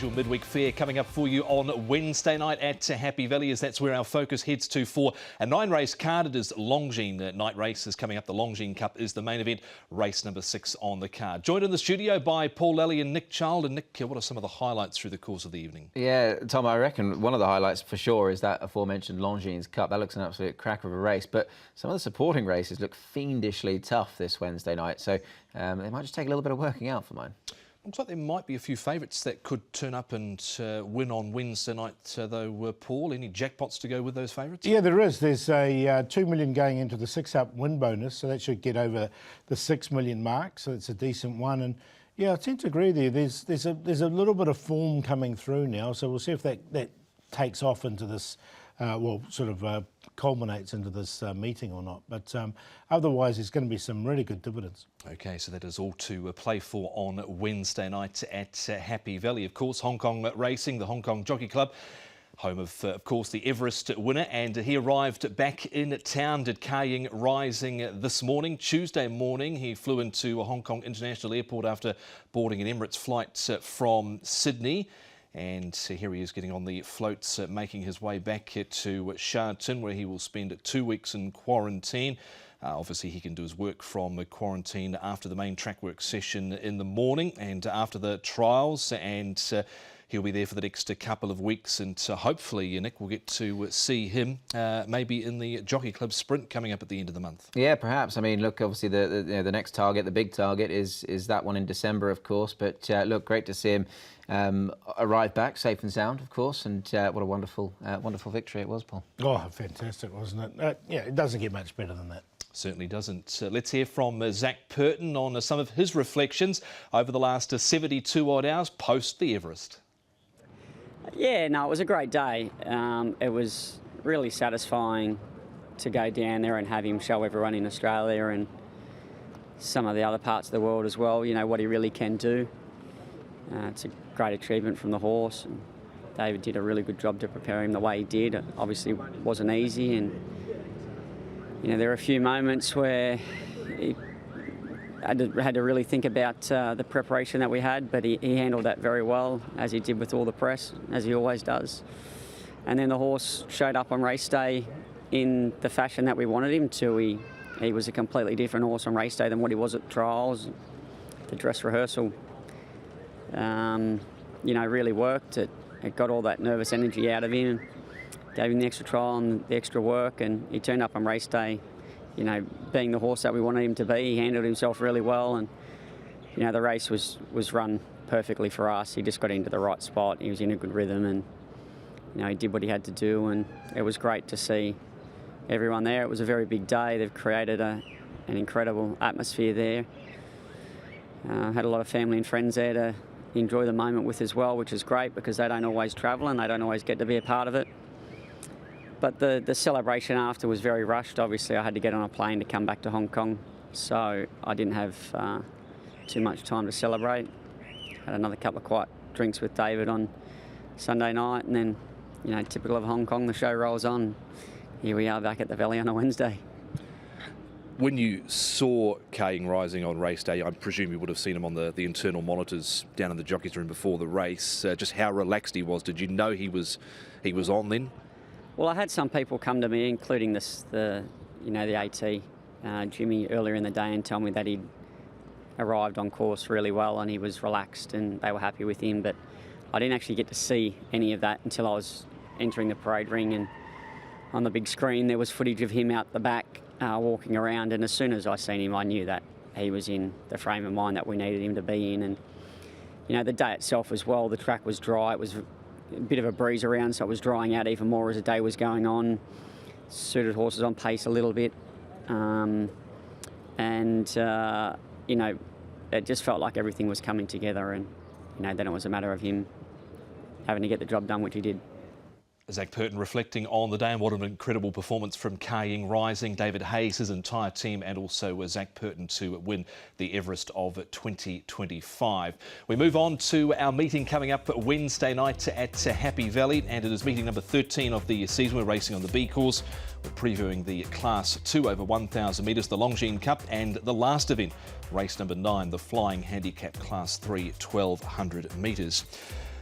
usual midweek fare coming up for you on Wednesday night at Happy Valley, as that's where our focus heads to for a 9-race card. It is Longines night races coming up. The Longines Cup is the main event, race number 6 on the card. Joined in the studio by Paul Lally and Nick Child. And Nick, what are some of the highlights through the course of the evening? Yeah, Tom, I reckon one of the highlights for sure is that aforementioned Longines Cup. That looks an absolute cracker of a race, but some of the supporting races look fiendishly tough this Wednesday night, so they might just take a little bit of working out for mine. Looks like there might be a few favourites that could turn up and win on Wednesday night, though, Paul. Any jackpots to go with those favourites? Yeah, there is. There's a $2 million going into the 6-up win bonus, so that should get over the $6 million mark, so it's a decent one. And yeah, I tend to agree there. There's a little bit of form coming through now, so we'll see if that takes off into this, culminates into this meeting or not. But otherwise, there's going to be some really good dividends. OK, so that is all to play for on Wednesday night at Happy Valley. Of course, Hong Kong Racing, the Hong Kong Jockey Club, home of course, the Everest winner, and he arrived back in town, did Ka Ying Rising this morning. Tuesday morning, he flew into Hong Kong International Airport after boarding an Emirates flight from Sydney. And here he is getting on the floats, making his way back to Sha Tin, where he will spend 2 weeks in quarantine. Obviously, he can do his work from quarantine after the main track work session in the morning and after the trials. And he'll be there for the next couple of weeks. And hopefully, Nick, we'll get to see him maybe in the Jockey Club sprint coming up at the end of the month. Yeah, perhaps. I mean, look, obviously the next target, the big target, is that one in December, of course. But look, great to see him arrive back safe and sound, of course. And what a wonderful victory it was, Paul. Oh, fantastic, wasn't it? Yeah, it doesn't get much better than that. Certainly doesn't. Let's hear from Zac Purton on some of his reflections over the last 72-odd hours post the Everest. Yeah, no, it was a great day. It was really satisfying to go down there and have him show everyone in Australia and some of the other parts of the world as well, you know, what he really can do. It's a great achievement from the horse. And David did a really good job to prepare him the way he did. It obviously wasn't easy, and you know, there were a few moments where he had to really think about the preparation that we had, but he handled that very well, as he did with all the press, as he always does. And then the horse showed up on race day in the fashion that we wanted him to. He was a completely different horse on race day than what he was at trials. The dress rehearsal, you know, really worked. It got all that nervous energy out of him, gave him the extra trial and the extra work, and he turned up on race day, you know, being the horse that we wanted him to be. He handled himself really well, and you know, the race was run perfectly for us. He just got into the right spot. He was in a good rhythm, and you know, he did what he had to do, and it was great to see everyone there. It was a very big day. They've created an incredible atmosphere there. Had a lot of family and friends there to enjoy the moment with as well, which is great because they don't always travel and they don't always get to be a part of it. But the celebration after was very rushed. Obviously, I had to get on a plane to come back to Hong Kong, so I didn't have too much time to celebrate. Had another couple of quiet drinks with David on Sunday night, and then, you know, typical of Hong Kong, the show rolls on. Here we are back at the Valley on a Wednesday. When you saw Ka Ying Rising on race day, I presume you would have seen him on the internal monitors down in the jockey's room before the race. Just how relaxed he was. Did you know he was on then? Well, I had some people come to me, including the AT, Jimmy, earlier in the day, and tell me that he'd arrived on course really well and he was relaxed and they were happy with him. But I didn't actually get to see any of that until I was entering the parade ring, and on the big screen there was footage of him out the back walking around, and as soon as I seen him I knew that he was in the frame of mind that we needed him to be in. And you know, the day itself as well, the track was dry. It was a bit of a breeze around, so it was drying out even more as the day was going on. Suited horses on pace a little bit, you know, it just felt like everything was coming together, and you know, then it was a matter of him having to get the job done, which he did. Zac Purton reflecting on the day, and what an incredible performance from Ka Ying Rising, David Hayes, his entire team, and also Zac Purton to win the Everest of 2025. We move on to our meeting coming up Wednesday night at Happy Valley, and it is meeting number 13 of the season. We're racing on the B course. We're previewing the Class 2 over 1,000 metres, the Longines Cup, and the last event, race number 9, the Flying Handicap Class 3, 1,200 metres.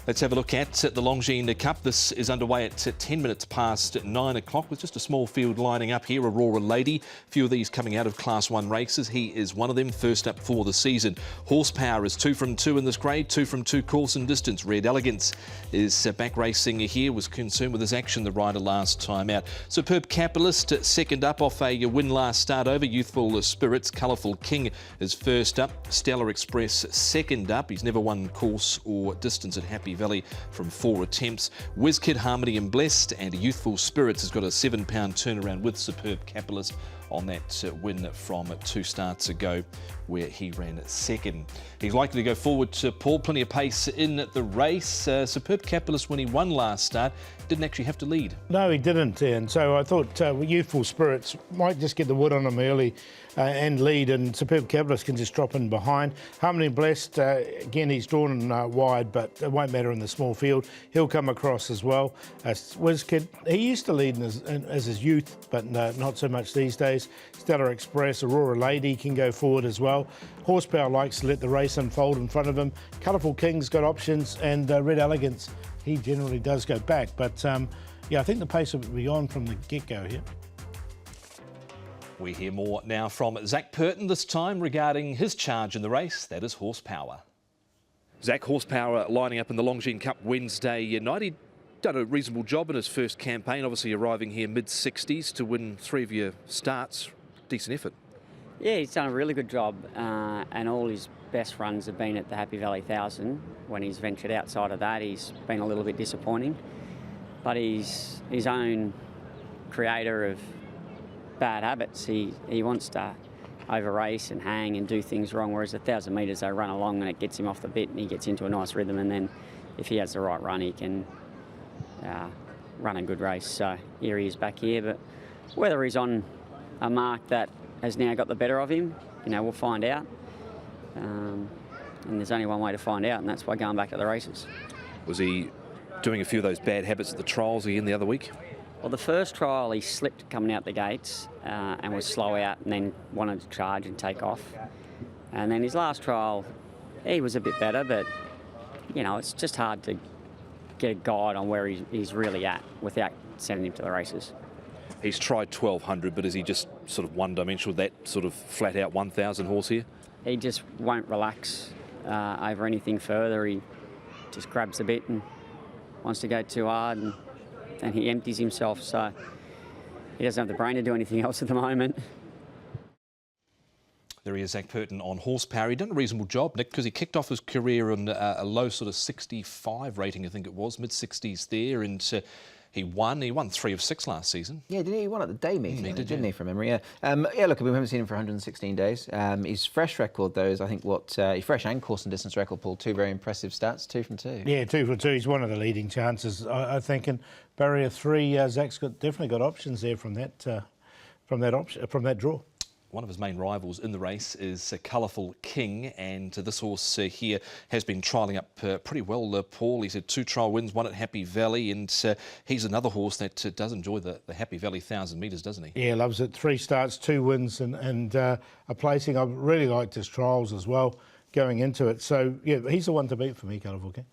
Let's have a look at the Longines Cup. This is underway at 10 minutes past 9 o'clock with just a small field lining up here. Aurora Lady, a few of these coming out of Class 1 races. He is one of them, first up for the season. Horsepower is 2 from 2 in this grade, 2 from 2 course and distance. Red Elegance is back racing here, was concerned with his action, the rider, last time out. Superb Capitalist, second up off a win last start over. Youthful Spirits, Colourful King is first up. Stellar Express second up. He's never won course or distance at Happy Valley from 4 attempts. WizKid, Harmony and Blessed, and Youthful Spirits has got a £7 turnaround with Superb Capitalist on that win from 2 starts ago where he ran second. He's likely to go forward to Paul. Plenty of pace in the race. Superb Capitalist, when he won last start, didn't actually have to lead. No, he didn't, and so I thought Youthful Spirits might just get the wood on him early and lead, and Superb Capitalist can just drop in behind. Harmony Blessed, again, he's drawn wide, but it won't matter in the small field. He'll come across as well. WizKid, he used to lead as his youth, but not so much these days. Stellar Express, Aurora Lady can go forward as well. Horsepower likes to let the race unfold in front of him. Colourful King's got options, and Red Elegance, he generally does go back. But yeah, I think the pace will be on from the get-go here. We hear more now from Zac Purton, this time regarding his charge in the race, that is Horsepower. Zac, Horsepower lining up in the Longines Cup Wednesday night. He'd done a reasonable job in his first campaign, obviously arriving here mid-60s to win 3 of your starts. Decent effort. Yeah, he's done a really good job, and all his best runs have been at the Happy Valley 1000. When he's ventured outside of that, he's been a little bit disappointing. But he's his own creator of bad habits. He wants to over-race and hang and do things wrong, whereas 1,000 metres they run along and it gets him off the bit and he gets into a nice rhythm, and then if he has the right run, he can run a good race. So here he is back here, but whether he's on a mark that has now got the better of him, we'll find out. And there's only one way to find out, and that's by going back to the races. Was he doing a few of those bad habits at the trials again the other week? Well, the first trial he slipped coming out the gates and was slow out, and then wanted to charge and take off. And then his last trial, he was a bit better, but it's just hard to get a guide on where he's really at without sending him to the races. He's tried 1,200, but is he just sort of one-dimensional, that sort of flat-out 1,000 horse here? He just won't relax over anything further. He just grabs a bit and wants to go too hard, and he empties himself, so he doesn't have the brain to do anything else at the moment. There he is, Zac Purton on Horsepower. He'd done a reasonable job, Nick, because he kicked off his career on a low sort of 65 rating, I think it was, mid-60s there, and he won 3 of 6 last season. Yeah, didn't he? He won at the day meeting, he did, didn't he, from memory? Yeah. Yeah, look, we haven't seen him for 116 days. His fresh record, though, is I think his fresh and course and distance record, Paul, 2 very impressive stats, 2 from 2. Yeah, 2 for 2. He's one of the leading chances, I think. And barrier 3, Zac's definitely got options there from that draw. One of his main rivals in the race is Colourful King, and this horse here has been trialling up pretty well, Paul. He's had 2 trial wins, 1 at Happy Valley, and he's another horse that does enjoy the Happy Valley 1,000 metres, doesn't he? Yeah, loves it. 3 starts, 2 wins, and a placing. I really liked his trials as well going into it. So, yeah, he's the one to beat for me, Colourful King.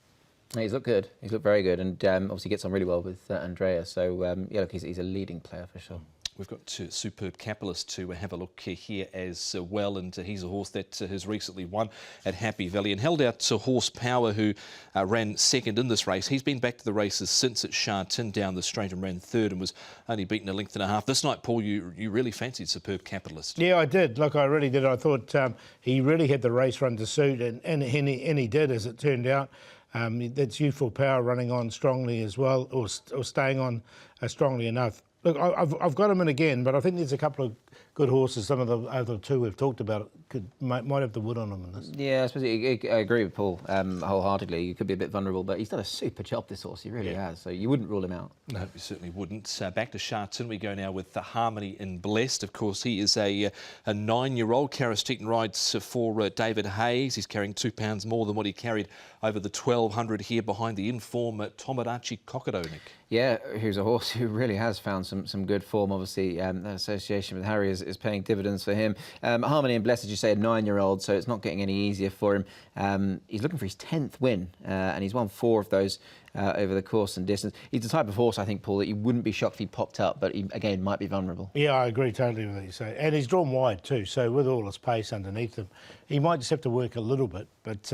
He's looked good. He's looked very good, and obviously gets on really well with Andrea. So, yeah, look, he's a leading player for sure. We've got Superb Capitalist to have a look here as well, and he's a horse that has recently won at Happy Valley and held out to Horsepower, who ran second in this race. He's been back to the races since at Shartin down the straight and ran third and was only beaten a length and a half. This night, Paul, you really fancied Superb Capitalist. Yeah, I did. Look, I really did. I thought he really had the race run to suit, and he did, as it turned out. That's Youthful Power running on strongly as well, or staying on strongly enough. Look, I've got him in again, but I think there's a couple of good horses. Some of the other 2 we've talked about might have the wood on them in this. Yeah, I suppose I agree with Paul wholeheartedly. He could be a bit vulnerable, but he's done a super job, this horse. He really has. So you wouldn't rule him out. No, you certainly wouldn't. Back to Shartin we go now with the Harmony and Blessed. Of course, he is a 9-year-old. Karis Teton rides for David Hayes. He's carrying 2 pounds more than what he carried over the 1,200 here behind the in-form Tomodachi Kokoro, Nick. Yeah, who's a horse who really has found some good form. Obviously, that association with Harry salary is paying dividends for him. Harmony and Bless, as you say, a 9-year-old, so it's not getting any easier for him. He's looking for his 10th win, and he's won 4 of those over the course and distance. He's the type of horse, I think, Paul, that you wouldn't be shocked if he popped up, but he, again, might be vulnerable. Yeah, I agree totally with what you say. And he's drawn wide too, so with all his pace underneath him, he might just have to work a little bit. But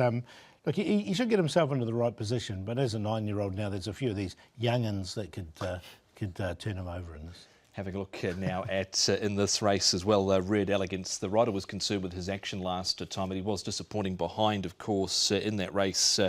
look, he should get himself into the right position. But as a 9-year-old now, there's a few of these young'uns that could turn him over in this. Having a look now at in this race as well, Red Elegance. The rider was concerned with his action last time, but he was disappointing behind, of course, in that race.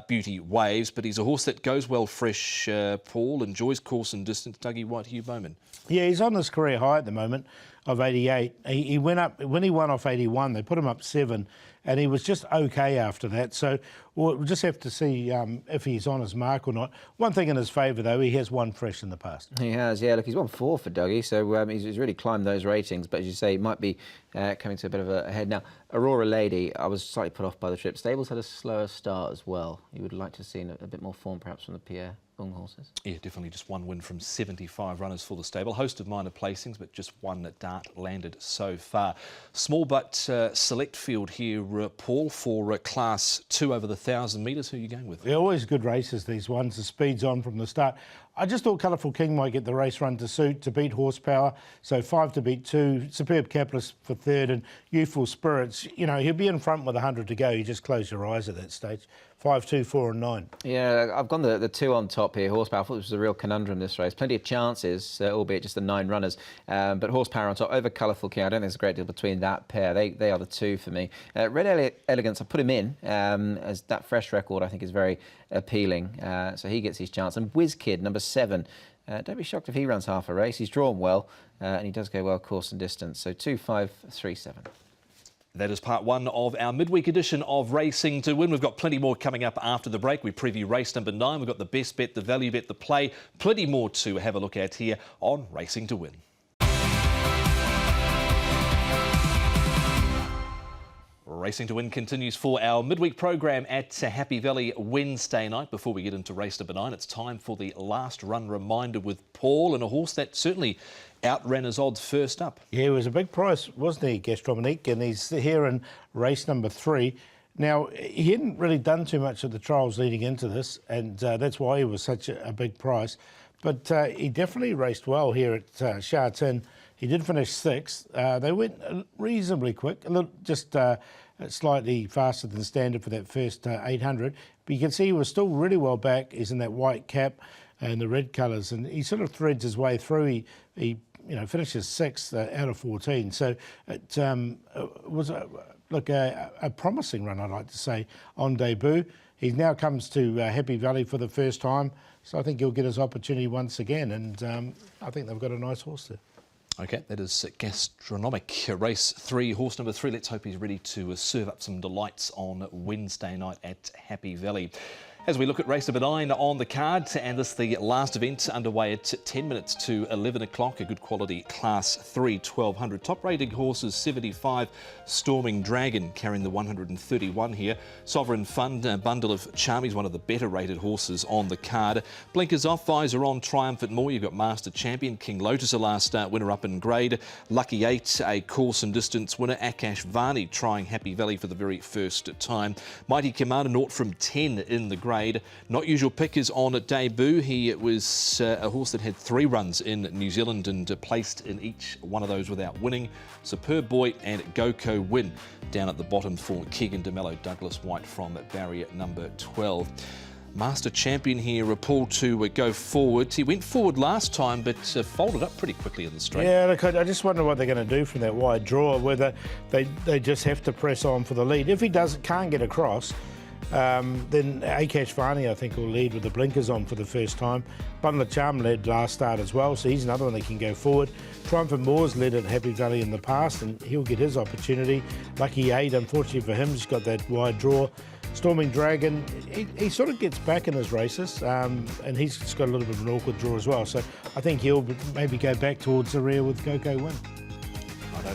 Beauty Waves, but he's a horse that goes well fresh, Paul, enjoys course and distance. Dougie White, Hugh Bowman. Yeah, he's on his career high at the moment of 88. He went up, when he won off 81, they put him up 7, and he was just okay after that. So we'll just have to see if he's on his mark or not. One thing in his favour, though, he has won fresh in the past. He has, yeah. Look, he's won 4 for Dougie, so he's really climbed those ratings. But as you say, he might be coming to a bit of a head now. Aurora Lady, I was slightly put off by the trip. Stables had a slower start as well. You would like to see a bit more form, perhaps, from the Pierre Ung horses. Yeah, definitely just 1 win from 75 runners for the stable. Host of minor placings, but just 1 dart landed so far. Small but select field here, Paul, for Class 2 over the 1,000 metres. Who are you going with? They're always good races, these ones. The speed's on from the start. I just thought Colourful King might get the race run to suit, to beat Horsepower. So 5 to beat 2, Superb Capitalist for 3rd, and Youthful Spirits. You know, he'll be in front with 100 to go. You just close your eyes at that stage. 5, 2, 4 and 9. Yeah, I've gone the 2 on top here. Horsepower, I thought this was a real conundrum, this race. Plenty of chances, albeit just the 9 runners. But Horsepower on top over Colourful King. I don't think there's a great deal between that pair. They are the 2 for me. Red Elegance, I put him in as that fresh record, I think, is very appealing. So he gets his chance. And Whiz Kid, number 7. Don't be shocked if he runs half a race. He's drawn well, and he does go well course and distance. So 2, 5, 3, 7. That is part 1 of our midweek edition of Racing to Win. We've got plenty more coming up after the break. We preview race number 9. We've got the best bet, the value bet, the play. Plenty more to have a look at here on Racing to Win. Racing to Win continues for our midweek program at Happy Valley Wednesday night. Before we get into race number 9, it's time for the last run reminder with Paul, and a horse that certainly outran his odds first up. Yeah, it was a big price, wasn't he, Gastronomique? And he's here in race number 3. Now, he hadn't really done too much of the trials leading into this, and that's why he was such a big price. But he definitely raced well here at Sha Tin. He did finish 6th. They went reasonably quick, a little, just slightly faster than standard for that first 800. But you can see he was still really well back. He's in that white cap and the red colours, and he sort of threads his way through. He finishes 6th out of 14. So it was a promising run, I'd like to say, on debut. He now comes to Happy Valley for the first time, so I think he'll get his opportunity once again, and I think they've got a nice horse there. OK, that is Gastronomique. Race 3, horse number 3. Let's hope he's ready to serve up some delights on Wednesday night at Happy Valley. As we look at race number 9 on the card, and this is the last event underway at 10 minutes to 11 o'clock. A good quality Class 3, 1200. Top rated horses 75, Storming Dragon carrying the 131 here. Sovereign Fund, Bundle of Charm, is one of the better rated horses on the card. Blinkers Off, Visor On, Triumphant More. You've got Master Champion, King Lotus, a last start winner up in grade. Lucky 8, a course and distance winner. Akash Vani trying Happy Valley for the very first time. Mighty Commander, 0 from 10 in the grade. Not Usual Pick is on at debut. He was a horse that had 3 runs in New Zealand and placed in each one of those without winning. Superb Boy and Go win down at the bottom for Keegan DeMello. Douglas White from barrier number 12. Master Champion here, Paul, to go forward. He went forward last time, but folded up pretty quickly in the straight. Yeah, look, I just wonder what they're going to do from that wide draw, whether they just have to press on for the lead. If he can't get across, then Akash Vani, I think, will lead with the blinkers on for the first time. Bundle of Charm led last start as well, so he's another one that can go forward. Triumphant Moore's led at Happy Valley in the past, and he'll get his opportunity. Lucky 8, unfortunately for him, just got that wide draw. Storming Dragon, he sort of gets back in his races, and he's just got a little bit of an awkward draw as well. So I think he'll maybe go back towards the rear with Go Win.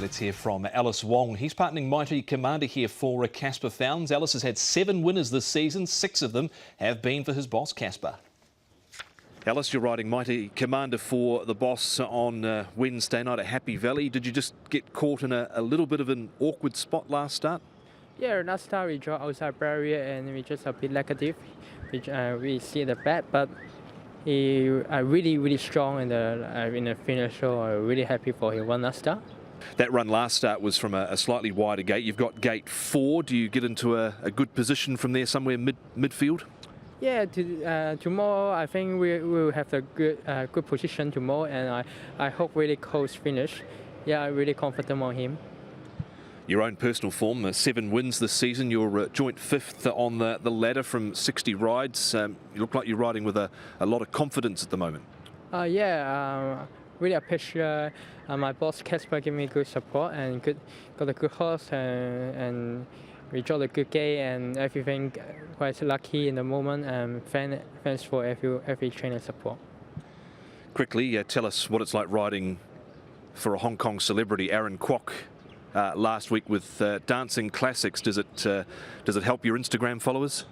Let's hear from Alice Wong. He's partnering Mighty Commander here for Casper Founds. Alice has had 7 winners this season. 6 of them have been for his boss, Casper. Alice, you're riding Mighty Commander for the boss on Wednesday night at Happy Valley. Did you just get caught in a little bit of an awkward spot last start? Yeah, last start we draw outside barrier and we just a bit negative, which we see the bad, but he really strong in the finish, so I'm really happy for him one last start. That run last start was from a slightly wider gate. You've got gate 4. Do you get into a good position from there, somewhere midfield? Yeah, tomorrow I think we will have a good position tomorrow, and I hope really close finish. Yeah, I'm really confident on him. Your own personal form, 7 wins this season. You're joint 5th on the ladder from 60 rides. You look like you're riding with a lot of confidence at the moment. Really appreciate my boss Casper give me good support and got a good horse and we draw a good gate and everything. Quite lucky in the moment, and thanks for every trainer support. Quickly, tell us what it's like riding for a Hong Kong celebrity, Aaron Kwok, last week with Dancing Classics. Does it help your Instagram followers?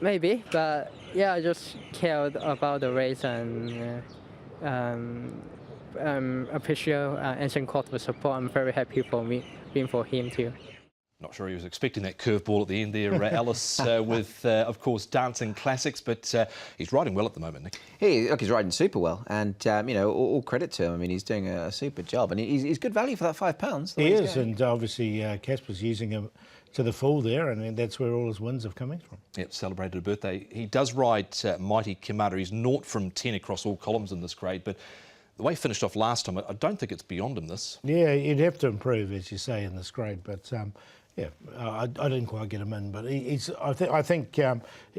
Maybe, but yeah, I just cared about the race and appreciate Aaron Kwok's support. I'm very happy for me being for him too. Not sure he was expecting that curveball at the end there, Alice, with, of course, Dancing Classics, but he's riding well at the moment, Nick. He's riding super well, and, you know, all credit to him. I mean, he's doing a super job, and he's good value for that £5. He is, and obviously Casper's using him to the full there, and that's where all his wins have come in from. Yep, celebrated a birthday. He does ride Mighty Commander. He's 0 from 10 across all columns in this grade, but the way he finished off last time, I don't think it's beyond him, this. Yeah, you'd have to improve, as you say, in this grade, but... yeah, I didn't quite get him in, but I think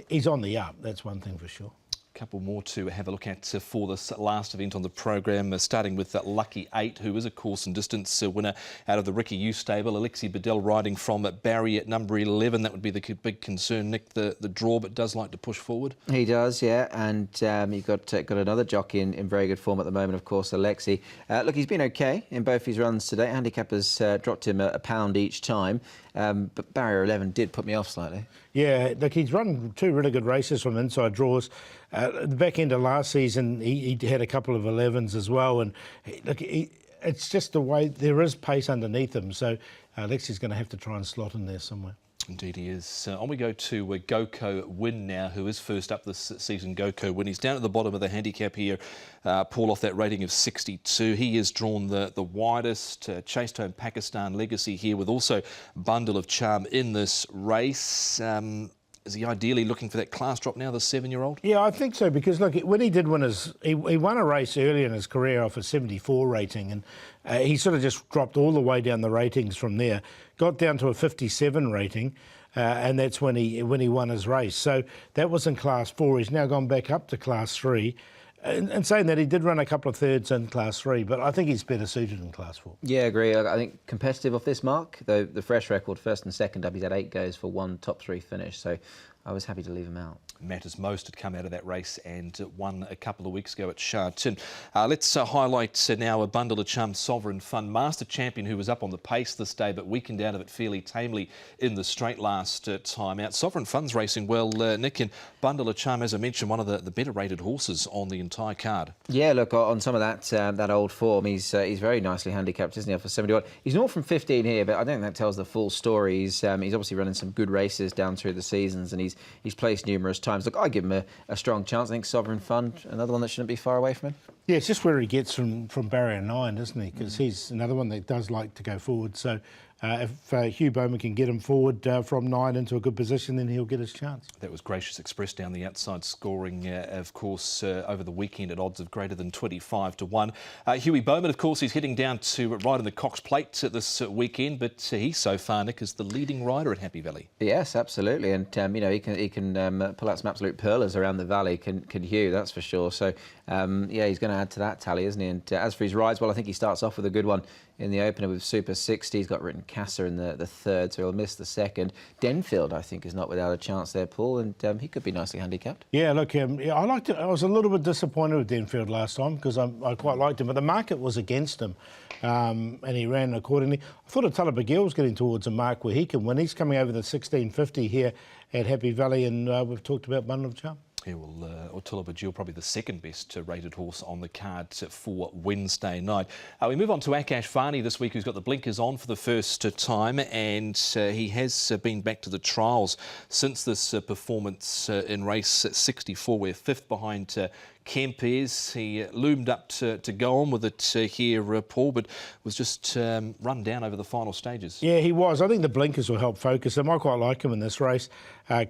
he's on the up. That's one thing for sure. A couple more to have a look at for this last event on the program, starting with Lucky 8, who is a course and distance winner out of the Ricky U stable. Alexi Bedell riding from Barry at number 11. That would be the big concern, Nick, the draw, but does like to push forward. He does, yeah, and you've got another jockey in very good form at the moment, of course, Alexi. Look, he's been okay in both his runs today. Handicap has dropped him a £1 each time, but barrier 11 did put me off slightly. Yeah, look, he's run 2 really good races from inside draws. At the back end of last season, he had a couple of 11s as well. And look, it's just the way there is pace underneath him. So Alexi's going to have to try and slot in there somewhere. Indeed he is. On we go to Goko Win now, who is first up this season. Goko Win. He's down at the bottom of the handicap here. Paul off that rating of 62. He has drawn the widest. Chased home Pakistan Legacy here with also Bundle of Charm in this race. Is he ideally looking for that class drop now, the 7-year-old? Yeah, I think so, because look, when he did win he won a race early in his career off a 74 rating, and he sort of just dropped all the way down the ratings from there, got down to a 57 rating, and that's when he won his race. So that was in class 4. He's now gone back up to class 3. And saying that, he did run a couple of thirds in class 3, but I think he's better suited in class 4. Yeah, I agree. I think competitive off this mark, though the fresh record, first and second up, he's had 8 goes for 1 top 3 finish, so I was happy to leave him out. Matters most had come out of that race and won a couple of weeks ago at Sha Tin. Let's highlight now a Bundle of Charm Sovereign Fun Master Champion who was up on the pace this day but weakened out of it fairly tamely in the straight last time out. Sovereign Fun's racing well, Nick, and Bundle of Charm, as I mentioned, one of the better rated horses on the entire card. Yeah, look, on some of that old form, he's very nicely handicapped, isn't he, for 71. He's 0 from 15 here, but I don't think that tells the full story. He's obviously running some good races down through the seasons, and he's placed numerous times. Look, I give him a strong chance. I think Sovereign Fun, another one that shouldn't be far away from him. Yeah, it's just where he gets from barrier 9, isn't he? Because he's another one that does like to go forward. So if Hugh Bowman can get him forward from 9 into a good position, then he'll get his chance. That was Gracious Express down the outside, scoring, of course, over the weekend at odds of greater than 25 to 1. Huey Bowman, of course, he's heading down to ride in the Cox Plate this weekend, but he so far, Nick, is the leading rider at Happy Valley. Yes, absolutely, and you know, he can pull out some absolute pearlers around the valley. Can Hugh, that's for sure. So yeah, he's going going to add to that tally, isn't he? And as for his rides, well, I think he starts off with a good one in the opener with Super 60. He's got written Casa in the third, so he'll miss the second. Denfield, I think, is not without a chance there, Paul, and he could be nicely handicapped. Yeah, look, I liked it. I was a little bit disappointed with Denfield last time because I quite liked him, but the market was against him, and he ran accordingly. I thought Atala Bagil was getting towards a mark where he can win. He's coming over the 1650 here at Happy Valley, and we've talked about Bundle of Charm. Yeah, well, Atala Bagil, probably the second best rated horse on the card for Wednesday night. We move on to Akash Varney this week, who's got the blinkers on for the first time, and he has been back to the trials since this performance in race 64, where fifth behind Kempes. He loomed up to go on with it here, Paul, but was just run down over the final stages. Yeah, he was. I think the blinkers will help focus him. I quite like him in this race.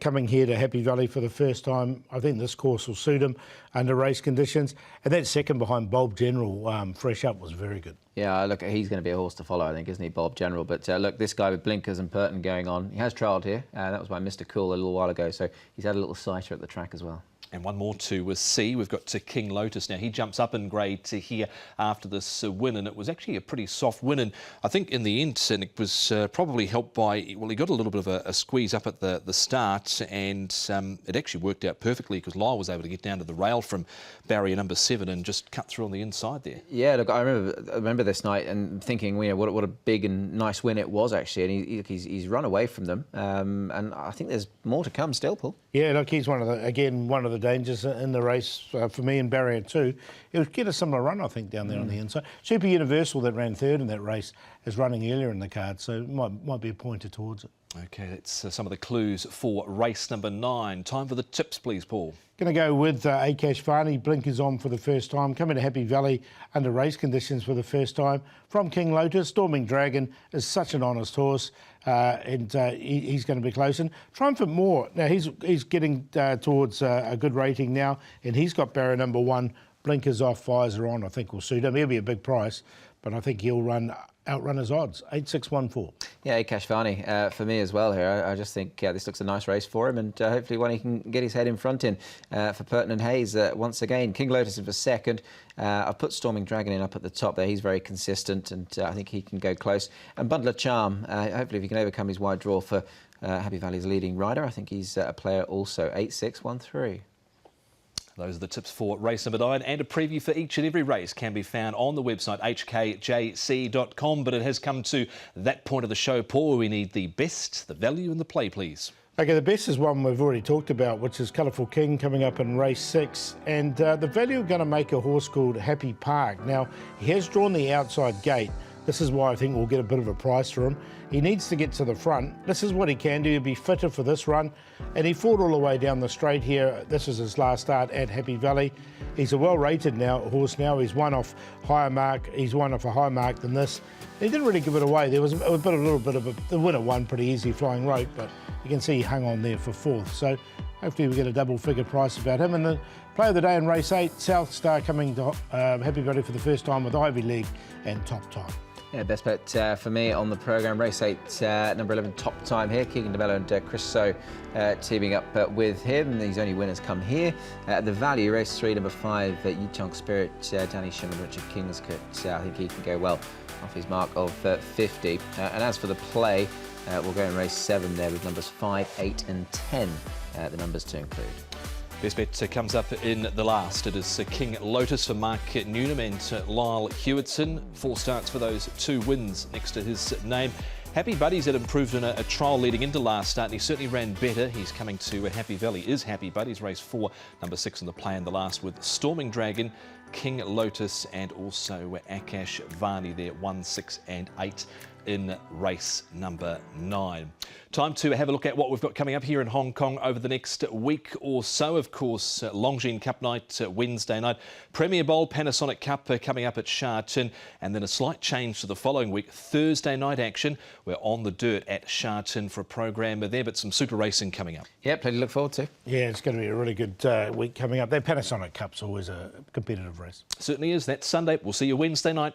Coming here to Happy Valley for the first time, I think this course will suit him under race conditions. And that second behind Bob General, fresh up, was very good. Yeah, look, he's going to be a horse to follow, I think, isn't he, Bob General? But look, this guy with blinkers and Purton going on, he has trialled here. That was by Mr. Cool a little while ago, so he's had a little sighter at the track as well. And one more to see. We've got King Lotus now. He jumps up in grade here after this win, and it was actually a pretty soft win. And I think in the end, and it was probably helped by, well, he got a little bit of a squeeze up at the start, and it actually worked out perfectly because Lyle was able to get down to the rail from barrier number 7 and just cut through on the inside there. Yeah, look, I remember this night and thinking, you know, what a big and nice win it was actually, and he's run away from them, and I think there's more to come still, Paul. Yeah, look, he's one of the dangers in the race for me in barrier 2. It would get a similar run, I think, down there on the inside. Super Universal, that ran third in that race, is running earlier in the card, so it might be a pointer towards it. OK, that's some of the clues for race number 9. Time for the tips, please, Paul. Going to go with Akash Varney, blinkers on for the first time, coming to Happy Valley under race conditions for the first time. From King Lotus, Storming Dragon is such an honest horse, and he's going to be close. And Triumphant Moore, now he's getting towards a good rating now, and he's got barrier number 1, blinkers off, Pfizer on, I think will suit him. He'll be a big price, but I think he'll outrun his odds, 8-6-1-4. Yeah, Akash Varney for me as well here. I just think this looks a nice race for him, and hopefully one he can get his head in front in for Purton and Hayes once again. King Lotus in for second. I've put Storming Dragon in up at the top there. He's very consistent, and I think he can go close. And Bundle of Charm, hopefully if he can overcome his wide draw for Happy Valley's leading rider, I think he's a player also, 8-6-1-3. Those are the tips for race number 9, and a preview for each and every race can be found on the website hkjc.com. But it has come to that point of the show, Paul, where we need the best, the value and the play, please. OK, the best is one we've already talked about, which is Colourful King coming up in race 6. And the value are going to make a horse called Happy Park. Now, he has drawn the outside gate. This is why I think we'll get a bit of a price for him. He needs to get to the front. This is what he can do. He'll be fitter for this run. And he fought all the way down the straight here. This is his last start at Happy Valley. He's a well-rated horse now. He's won off higher mark. He's won off a higher mark than this. He didn't really give it away. There was a little bit of the winner won pretty easy flying rope, but you can see he hung on there for 4th. So hopefully we get a double-figure price about him. And the play of the day in race 8, South Star coming to Happy Valley for the first time with Ivy League and Top Time. Yeah, best bet for me on the programme. Race 8, number 11, Top Time here. Keegan DeMello and Chris So teaming up with him. These only winners come here. The value, race 3, number 5, Yichong Spirit, Danny Shim and Richard Kingscote. I think he can go well off his mark of 50. And as for the play, we'll go in race 7 there with numbers 5, 8 and 10, the numbers to include. Best bet comes up in the last. It is King Lotus for Mark Newnham and Lyle Hewitson. 4 starts for those 2 wins next to his name. Happy Buddies had improved in a trial leading into last start, and he certainly ran better. He's coming to Happy Valley, is Happy Buddies, race 4, number 6 in the play in the last with Storming Dragon, King Lotus and also Akash Varney there, 1, 6 and 8 in race number 9. Time to have a look at what we've got coming up here in Hong Kong over the next week or so. Of course, Longines Cup night, Wednesday night. Premier Bowl, Panasonic Cup coming up at Sha Tin. And then a slight change to the following week. Thursday night action. We're on the dirt at Sha Tin for a program there, but some super racing coming up. Yeah, plenty to look forward to. Yeah, it's going to be a really good week coming up. That Panasonic Cup's always a competitive race. Certainly is. That's Sunday. We'll see you Wednesday night.